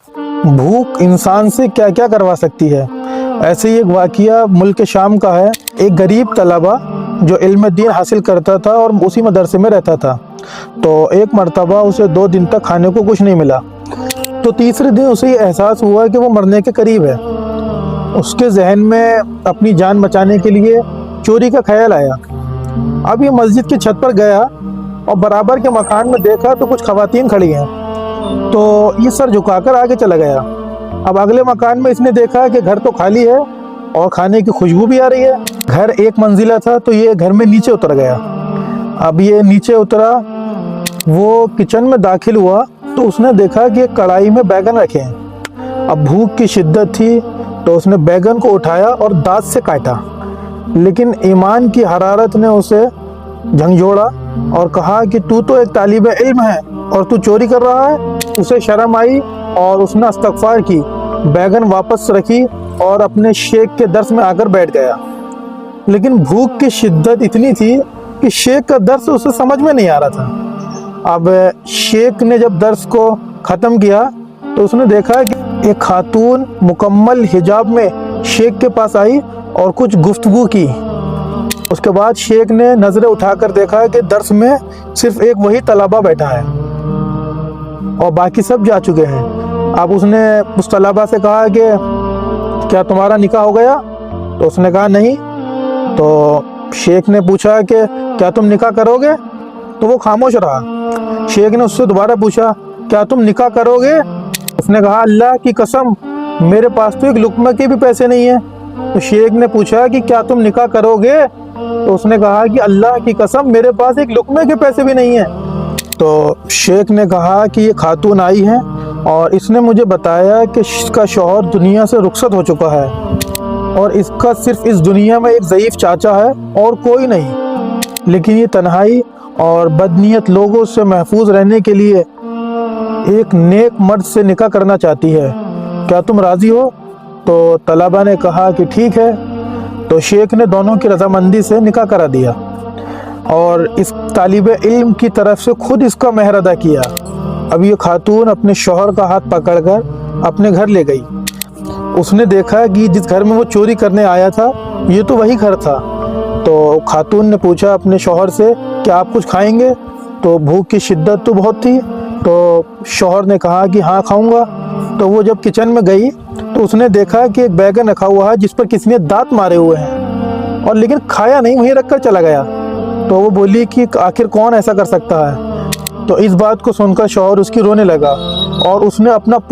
भूख इंसान से क्या क्या करवा सकती है। ऐसे ही एक वाक़या मुल्क शाम का है। एक गरीब तलबा जो इल्म दीन हासिल करता था और उसी मदरसे में रहता था, तो एक मरतबा उसे 2 दिन तक खाने को कुछ नहीं मिला। तो तीसरे दिन उसे ये एहसास हुआ कि वो मरने के करीब है। उसके जहन में अपनी जान बचाने के लिए चोरी का ख्याल आया। अब ये मस्जिद की छत पर गया और बराबर के मकान में देखा तो कुछ ख़वातीन खड़ी हैं, तो ये सर झुकाकर आगे चला गया। अब अगले मकान में इसने देखा कि घर तो खाली है और खाने की खुशबू भी आ रही है। घर 1 मंजिला था, तो ये घर में नीचे उतर गया। अब ये नीचे उतरा, वो किचन में दाखिल हुआ तो उसने देखा कि कढ़ाई में बैगन रखे हैं। अब भूख की शिद्दत थी तो उसने बैगन को उठाया और दांत से काटा, लेकिन ईमान की हरारत ने उसे झंझोड़ा और कहा कि तू तो एक तालिबे इल्म है और तू चोरी कर रहा है। उसे शर्म आई और उसने इस्तग़फ़ार की, बैगन वापस रखी और अपने शेख के दर्स में आकर बैठ गया। लेकिन भूख की शिद्दत इतनी थी कि शेख का दर्स उसे समझ में नहीं आ रहा था। अब शेख ने जब दर्स को ख़त्म किया तो उसने देखा कि एक खातून मुकम्मल हिजाब में शेख के पास आई और कुछ गुफ्तगू की। उसके बाद शेख ने नज़रें उठाकर देखा कि दर्स में सिर्फ एक वही तलबा बैठा है और बाकी सब जा चुके हैं। अब उसने उस तलबा से कहा कि क्या तुम्हारा निकाह हो गया? तो उसने कहा नहीं। तो शेख ने पूछा कि क्या तुम निकाह करोगे? तो वो खामोश रहा। शेख ने उससे दोबारा पूछा, क्या तुम निकाह करोगे? उसने कहा, अल्लाह की कसम मेरे पास तो एक लुक़्मा के भी पैसे नहीं है। तो शेख ने पूछा कि क्या तुम निकाह करोगे? तो उसने कहा कि अल्लाह की कसम मेरे पास एक लुक़्मे के पैसे भी नहीं हैं। तो शेख ने कहा कि ये खातून आई है और इसने मुझे बताया कि इसका शौहर दुनिया से रुखसत हो चुका है और इसका सिर्फ इस दुनिया में एक ज़ईफ़ चाचा है और कोई नहीं। लेकिन ये तन्हाई और बदनीयत लोगों से महफूज रहने के लिए एक नेक मर्द से निकाह करना चाहती है। क्या तुम राज़ी हो? तो तलबा ने कहा कि ठीक है। तो शेख ने दोनों की रजामंदी से निकाह करा दिया और इस तालिबे इल्म की तरफ से खुद इसका मेहर अदा किया। अब ये खातून अपने शौहर का हाथ पकड़कर अपने घर ले गई। उसने देखा कि जिस घर में वो चोरी करने आया था ये तो वही घर था। तो खातून ने पूछा अपने शौहर से, क्या आप कुछ खाएंगे? तो भूख की शिद्दत तो बहुत थी, तो शौहर ने कहा कि हाँ खाऊंगा। तो वो जब किचन में गई तो उसने देखा कि एक बैगन रखा हुआ है जिस पर किसी ने दांत मारे हुए हैं, और लेकिन खाया नहीं, वहीं रख कर चला गया। तो वो बोली कि आखिर कौन ऐसा कर सकता है? तो इस बात को सुनकर शौहर उसकी रोने लगा और उसने अपना पूरा